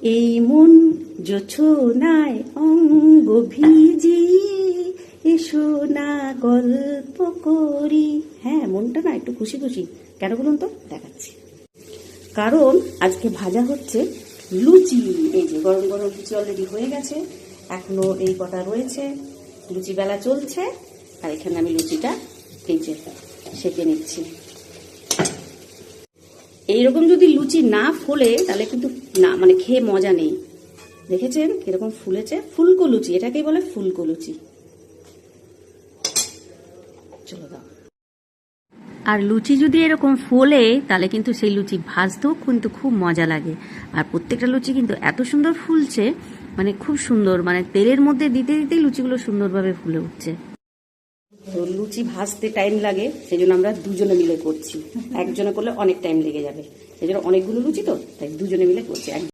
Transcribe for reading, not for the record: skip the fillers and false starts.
এই মন জোছনায় অঙ্গ ভিজিয়ে এসো না গল্প করি। হ্যাঁ, মনটা না একটু খুশি খুশি কেন বলুন তো, দেখাচ্ছি। কারণ আজকে ভাজা হচ্ছে লুচি। এই যে গরম গরম লুচি অলরেডি হয়ে গেছে, এখনো এই কটা রয়েছে। লুচি বেলা চলছে, আর এখানে আমি লুচিটা এই যে সেঁকে নিচ্ছি। এইরকম যদি লুচি না ফোলে তাহলে কিন্তু না, মানে খেয়ে মজা নেই। দেখেছেন কিরকম ফুলেছে? ফুলকো লুচি, এটাকেই বলে ফুলকো লুচি। চলো দাও। আর লুচি যদি এরকম ফোলে তাহলে কিন্তু সেই লুচি ভাজতেও কিন্তু খুব মজা লাগে। আর প্রত্যেকটা লুচি কিন্তু এত সুন্দর ফুলছে, মানে খুব সুন্দর, মানে তেলের মধ্যে দিতে দিতেই লুচিগুলো সুন্দরভাবে ফুলে উঠছে। তো লুচি ভাজতে টাইম লাগে, সেই জন্য আমরা দুজনে মিলে করছি। একজনে করলে অনেক টাইম লেগে যাবে, সেই জন্য অনেকগুলো লুচি তো, তাই দুজনে মিলে করছি।